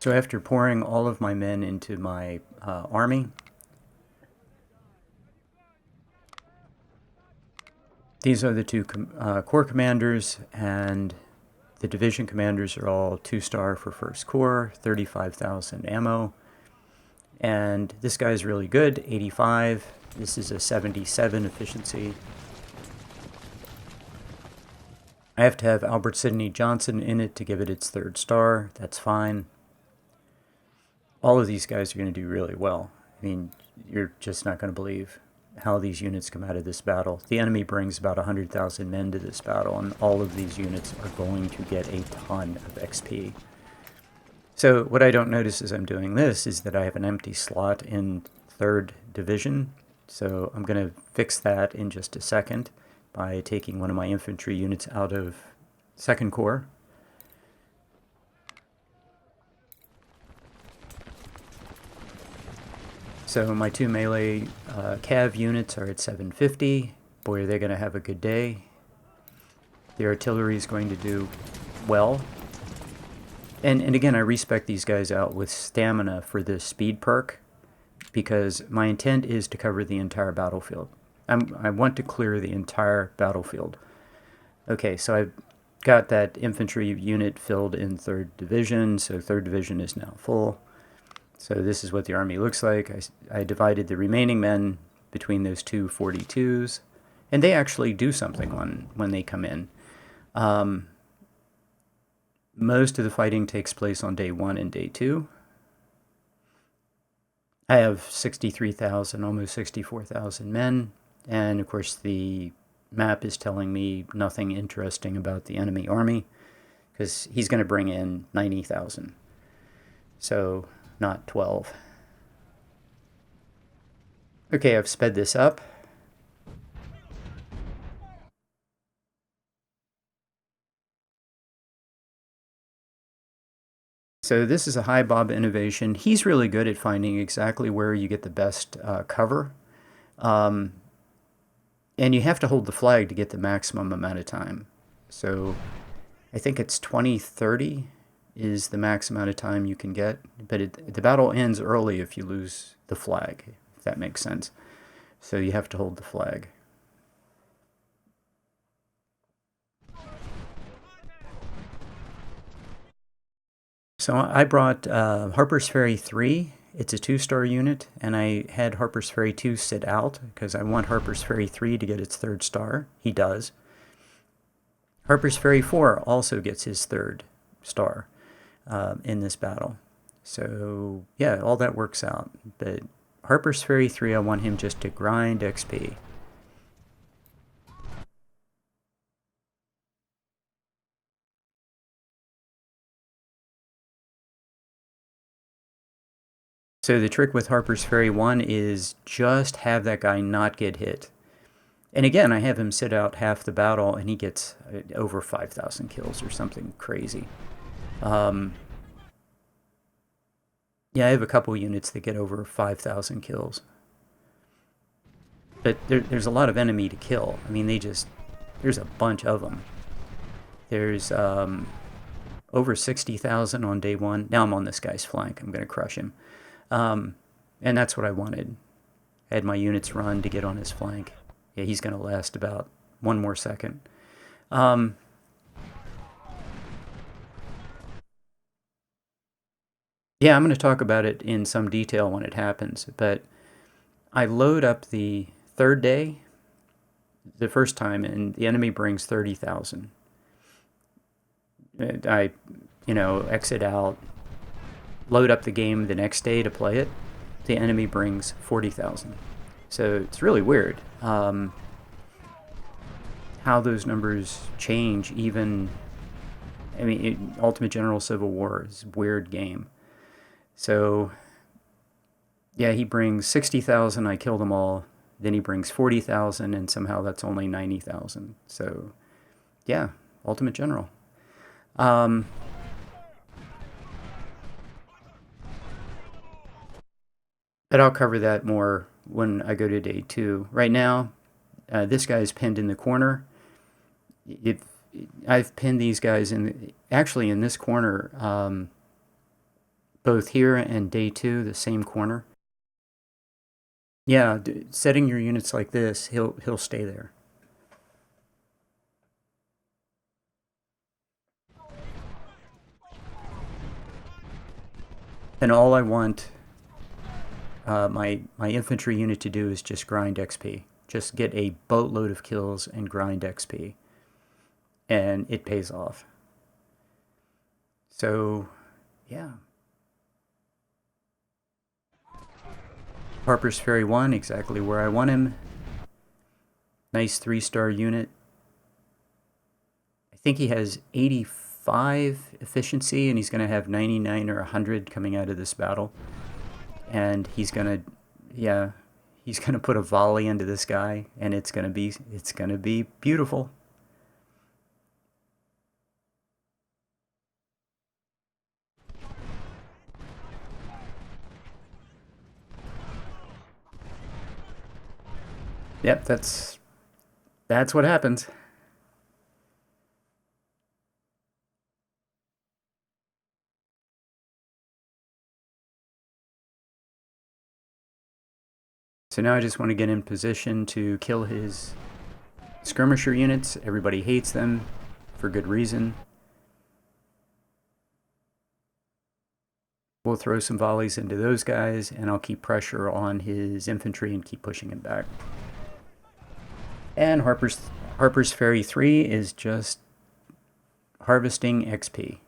So after pouring all of my men into my army, these are the two corps commanders, and the division commanders are all 2-star for first corps, 35,000 ammo. And this guy's really good, 85. This is a 77 efficiency. I have to have Albert Sidney Johnson in it to give it its 3rd star. That's fine. All of these guys are going to do really well. I mean, you're just not going to believe how these units come out of this battle. The enemy brings about 100,000 men to this battle, and all of these units are going to get a ton of XP. So what I don't notice as I'm doing this is that I have an empty slot in 3rd Division. So I'm going to fix that in just a second by taking one of my infantry units out of 2nd Corps. So my 2 melee cav units are at 750. Boy, are they going to have a good day. The artillery is going to do well. And again, I respec these guys out with stamina for the speed perk, because my intent is to cover the entire battlefield. I want to clear the entire battlefield. Okay, so I've got that infantry unit filled in 3rd Division, so 3rd Division is now full. So this is what the army looks like. I divided the remaining men between those two 42s, and they actually do something when they come in. Most of the fighting takes place on day 1 and day 2. I have 63,000, almost 64,000 men, and of course the map is telling me nothing interesting about the enemy army, because he's going to bring in 90,000. So not 12. Okay, I've sped this up. So this is a high Bob innovation. He's really good at finding exactly where you get the best cover. And you have to hold the flag to get the maximum amount of time. So I think it's 20-30 is the max amount of time you can get. But the battle ends early if you lose the flag, if that makes sense. So you have to hold the flag. So I brought Harper's Ferry 3. It's a 2-star unit, and I had Harper's Ferry 2 sit out because I want Harper's Ferry 3 to get its 3rd star. He does. Harper's Ferry 4 also gets his 3rd star in this battle. So yeah, all that works out. But Harper's Ferry 3, I want him just to grind XP. So the trick with Harper's Ferry 1 is just have that guy not get hit. And again, I have him sit out half the battle, and he gets over 5,000 kills or something crazy. Yeah, I have a couple units that get over 5,000 kills. But there's a lot of enemy to kill. I mean, there's a bunch of them. There's over 60,000 on day 1. Now I'm on this guy's flank. I'm going to crush him. And that's what I wanted. I had my units run to get on his flank. Yeah, he's going to last about 1 more second. Yeah, I'm going to talk about it in some detail when it happens, but I load up the 3rd day, the first time, and the enemy brings 30,000. I, exit out, load up the game the next day to play it. The enemy brings 40,000. So it's really weird how those numbers change. Even, Ultimate General Civil War is a weird game. So yeah, he brings 60,000. I kill them all. Then he brings 40,000, and somehow that's only 90,000. So yeah, Ultimate General. But I'll cover that more when I go to day 2. Right now, this guy's pinned in the corner. I've pinned these guys actually in this corner. both here and day 2, the same corner. Yeah, setting your units like this, he'll stay there. And all I want my infantry unit to do is just grind XP. Just get a boatload of kills and grind XP. And it pays off. So, yeah. Harper's Ferry 1, exactly where I want him. Nice 3-star unit. I think he has 85 efficiency, and he's going to have 99 or 100 coming out of this battle. And he's going to, yeah, he's going to put a volley into this guy, and it's going to be beautiful. Yep, that's what happens. So now I just want to get in position to kill his skirmisher units. Everybody hates them for good reason. We'll throw some volleys into those guys, and I'll keep pressure on his infantry and keep pushing him back. And Harper's Ferry 3 is just harvesting XP.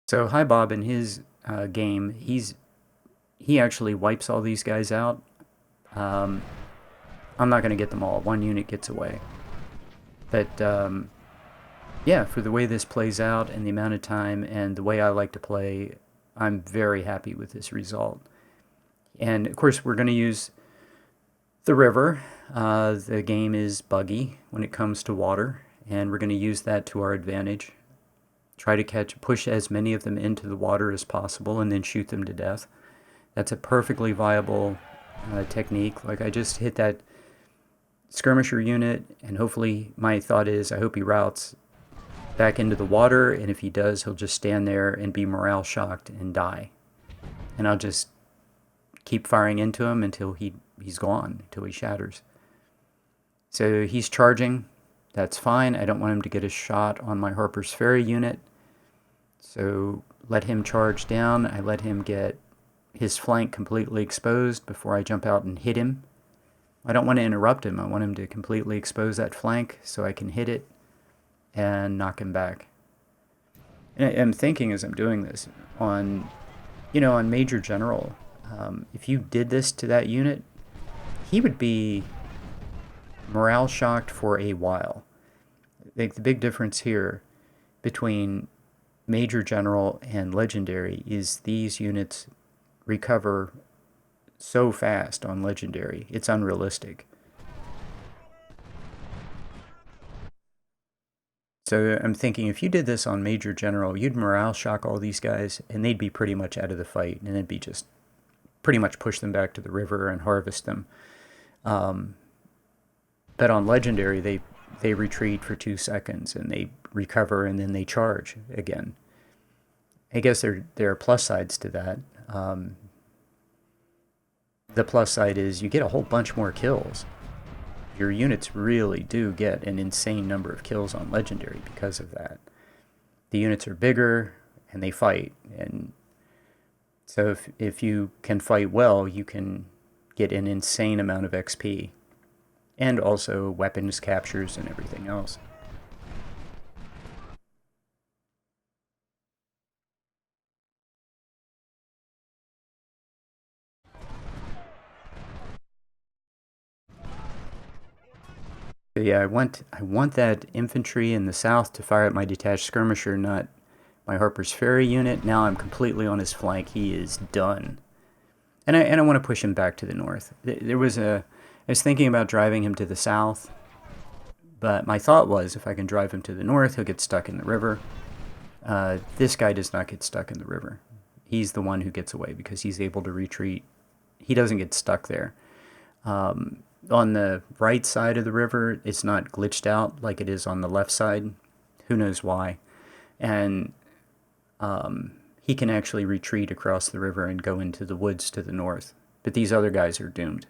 So Hi Bob in his game, he actually wipes all these guys out. I'm not going to get them all. One unit gets away. But yeah, for the way this plays out and the amount of time and the way I like to play, I'm very happy with this result. And of course, we're going to use the river. The game is buggy when it comes to water, and we're going to use that to our advantage. Try to push as many of them into the water as possible and then shoot them to death. That's a perfectly viable technique. Like, I just hit that skirmisher unit, and hopefully, my thought is, I hope he routes back into the water, and if he does, he'll just stand there and be morale shocked and die. And I'll just keep firing into him until he's gone, until he shatters. So he's charging. That's fine. I don't want him to get a shot on my Harper's Ferry unit. So let him charge down. I let him get his flank completely exposed before I jump out and hit him. I don't want to interrupt him. I want him to completely expose that flank so I can hit it and knock him back. And I'm thinking as I'm doing this on Major General, if you did this to that unit, he would be morale shocked for a while. I think the big difference here between Major General and Legendary is these units recover so fast on Legendary. It's unrealistic. So I'm thinking if you did this on Major General, you'd morale shock all these guys, and they'd be pretty much out of the fight, and it'd be just pretty much push them back to the river and harvest them. But on Legendary, they retreat for 2 seconds, and they recover, and then they charge again. I guess there are plus sides to that. The plus side is you get a whole bunch more kills. Your units really do get an insane number of kills on Legendary because of that. The units are bigger, and they fight. And so if you can fight well, you can get an insane amount of XP. And also weapons captures and everything else. So yeah, I want that infantry in the south to fire at my detached skirmisher, not my Harper's Ferry unit. Now I'm completely on his flank. He is done. And I want to push him back to the north. I was thinking about driving him to the south, but my thought was if I can drive him to the north, he'll get stuck in the river. This guy does not get stuck in the river. he's the one who gets away because he's able to retreat. He doesn't get stuck there. On the right side of the river, it's not glitched out like it is on the left side. Who knows why? And he can actually retreat across the river and go into the woods to the north. But these other guys are doomed.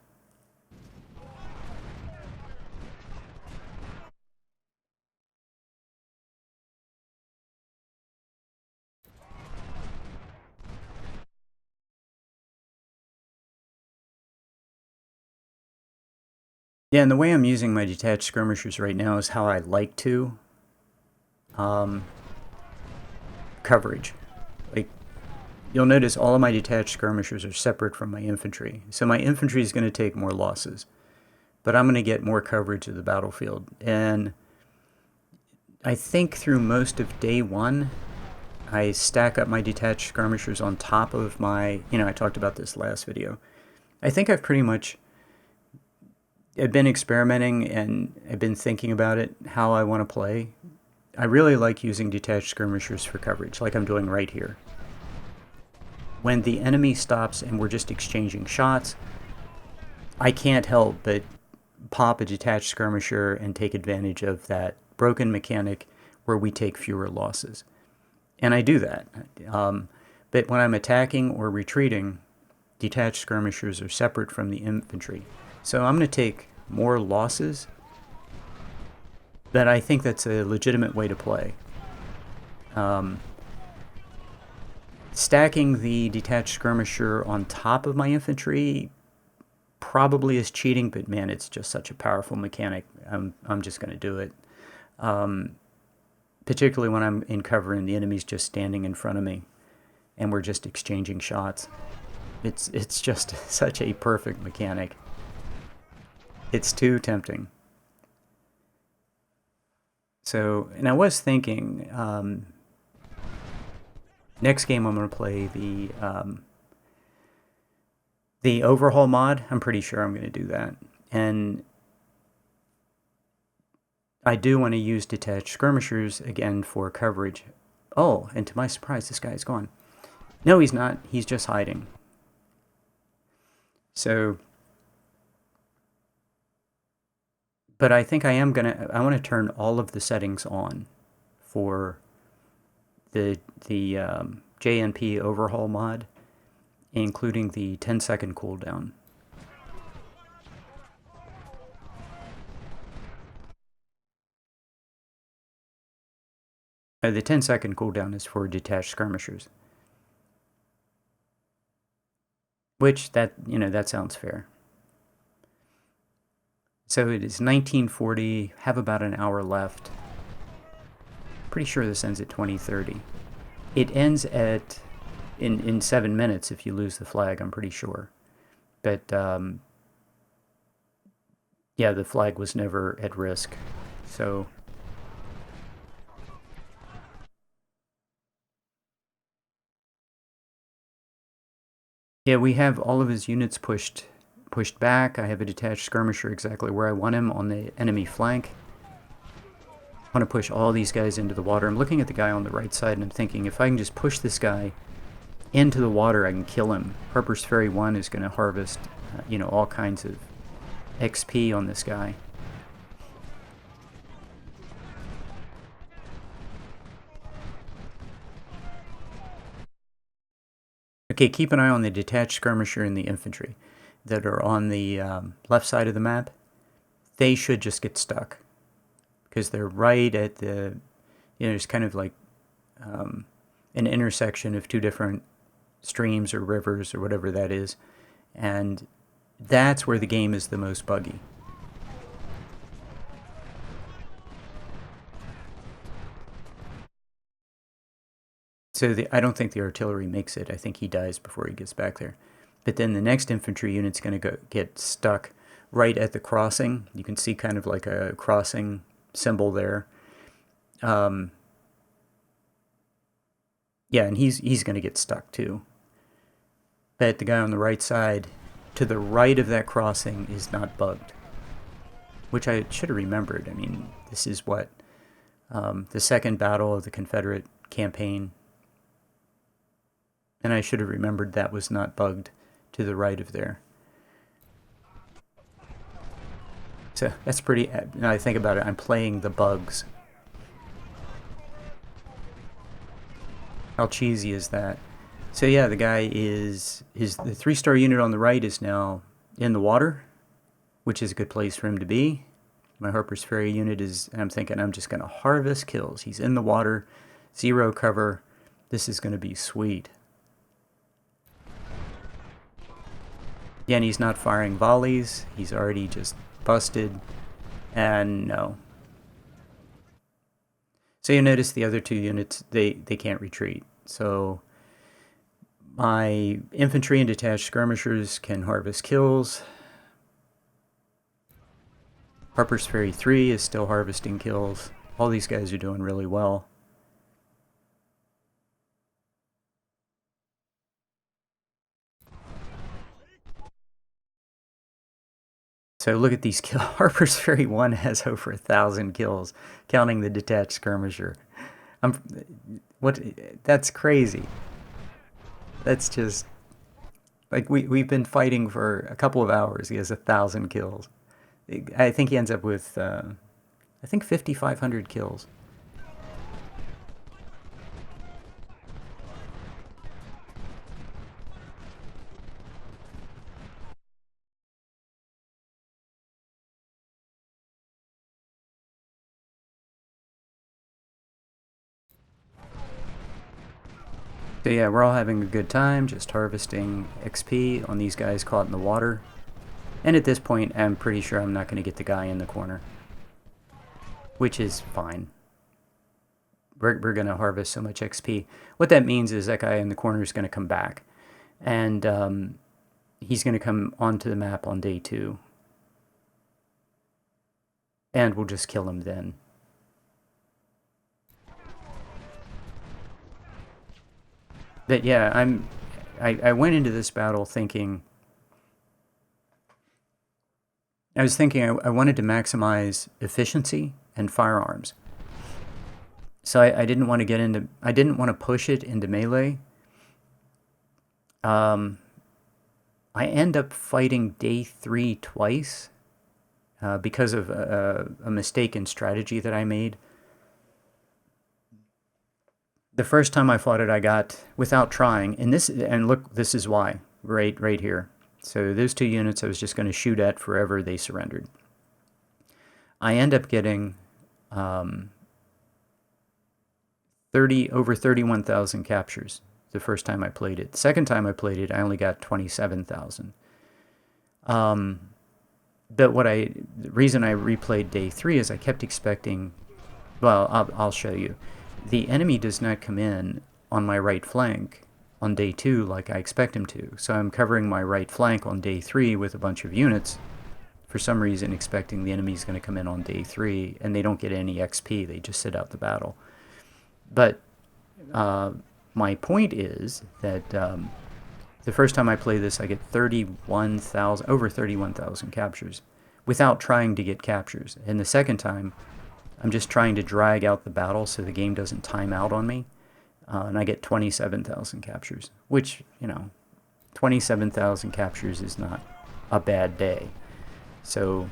Yeah, and the way I'm using my detached skirmishers right now is how I like to. Coverage. Like, you'll notice all of my detached skirmishers are separate from my infantry. So my infantry is going to take more losses. But I'm going to get more coverage of the battlefield. And I think through most of day one, I stack up my detached skirmishers on top of my, I talked about this last video. I think I've been experimenting and I've been thinking about it, how I want to play. I really like using detached skirmishers for coverage, like I'm doing right here. When the enemy stops and we're just exchanging shots, I can't help but pop a detached skirmisher and take advantage of that broken mechanic where we take fewer losses. And I do that. But when I'm attacking or retreating, detached skirmishers are separate from the infantry. So I'm going to take more losses, but I think that's a legitimate way to play. Stacking the detached skirmisher on top of my infantry probably is cheating, but man, it's just such a powerful mechanic. I'm just going to do it. Particularly when I'm in cover and the enemy's just standing in front of me and we're just exchanging shots. It's just such a perfect mechanic. It's too tempting. So, and I was thinking, next game I'm going to play the overhaul mod. I'm pretty sure I'm going to do that. And I do want to use detached skirmishers again for coverage. Oh, and to my surprise, this guy's gone. No, he's not. He's just hiding. So, but I think I want to turn all of the settings on for the JNP overhaul mod, including the 10-second cooldown. The 10-second cooldown is for detached skirmishers. Which, that sounds fair. So it is 1940, have about an hour left. Pretty sure this ends at 2030. It ends in 7 minutes if you lose the flag, I'm pretty sure. But, yeah, the flag was never at risk. So, yeah, we have all of his units pushed back. I have a detached skirmisher exactly where I want him on the enemy flank. I want to push all these guys into the water. I'm looking at the guy on the right side and I'm thinking, if I can just push this guy into the water, I can kill him. Harper's Ferry 1 is going to harvest, all kinds of XP on this guy. Okay, keep an eye on the detached skirmisher and the infantry that are on the left side of the map. They should just get stuck because they're right at the, it's kind of like an intersection of two different streams or rivers or whatever that is. And that's where the game is the most buggy. So I don't think the artillery makes it. I think he dies before he gets back there. But then the next infantry unit's going to get stuck right at the crossing. You can see kind of like a crossing symbol there. Yeah, and he's going to get stuck too. But the guy on the right side, to the right of that crossing, is not bugged. Which I should have remembered. I mean, this is what? The second battle of the Confederate campaign. And I should have remembered that was not bugged to the right of there. So that's pretty, now I think about it, I'm playing the bugs. How cheesy is that? So yeah, the guy is the 3-star unit on the right is now in the water, which is a good place for him to be. My Harper's Ferry unit is, I'm thinking I'm just going to harvest kills. He's in the water, 0 cover. This is going to be sweet. Again, he's not firing volleys. He's already just busted. And no. So you notice the other 2 units, they can't retreat. So my infantry and detached skirmishers can harvest kills. Harper's Ferry 3 is still harvesting kills. All these guys are doing really well. So look at these kills. Harper's Ferry 1 has over 1,000 kills, counting the detached skirmisher. That's crazy. That's just, like, we've been fighting for a couple of hours. He has 1,000 kills. I think he ends up with, I think 5,500 kills. So yeah, we're all having a good time, just harvesting XP on these guys caught in the water. And at this point, I'm pretty sure I'm not going to get the guy in the corner, which is fine. We're going to harvest so much XP. What that means is that guy in the corner is going to come back. And he's going to come onto the map on day 2. And we'll just kill him then. But yeah, I went into this battle thinking, I wanted to maximize efficiency and firearms. So I didn't want to push it into melee. I end up fighting day 3 twice because of a mistaken strategy that I made. The first time I fought it, I got, without trying, and look, this is why, right here. So those 2 units I was just going to shoot at forever, they surrendered. I end up getting over 31,000 captures the first time I played it. The second time I played it, I only got 27,000. But the reason I replayed day 3 is I kept expecting, well, I'll show you. The enemy does not come in on my right flank on day 2 like I expect him to. So I'm covering my right flank on day 3 with a bunch of units, for some reason expecting the enemy's going to come in on day 3, and they don't get any XP, they just sit out the battle. But my point is that the first time I play this, I get over 31,000 captures without trying to get captures. And the second time, I'm just trying to drag out the battle so the game doesn't time out on me. And I get 27,000 captures, which, 27,000 captures is not a bad day. So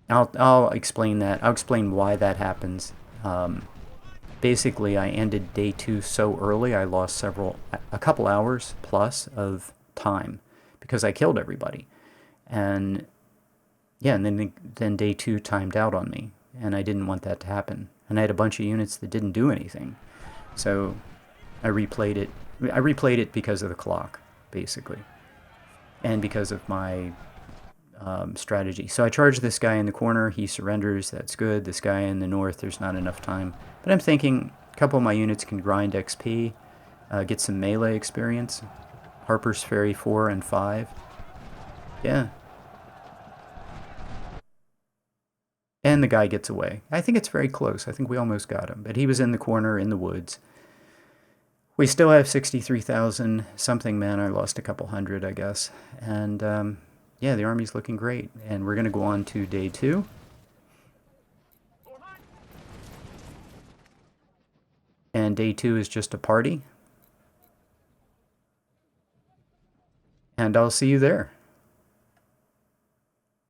I'll explain that. I'll explain why that happens. Basically, I ended day 2 so early, I lost a couple hours plus of time because I killed everybody. And yeah, and then day 2 timed out on me, and I didn't want that to happen. And I had a bunch of units that didn't do anything. So I replayed it. I replayed it because of the clock, basically, and because of my strategy. So I charge this guy in the corner. He surrenders. That's good. This guy in the north, there's not enough time. But I'm thinking a couple of my units can grind XP, get some melee experience. Harper's Ferry 4 and 5. Yeah. And the guy gets away. I think it's very close. I think we almost got him. But he was in the corner in the woods. We still have 63,000 something men. I lost a couple hundred, I guess. And yeah, the army's looking great. And we're going to go on to day 2. And day 2 is just a party. And I'll see you there.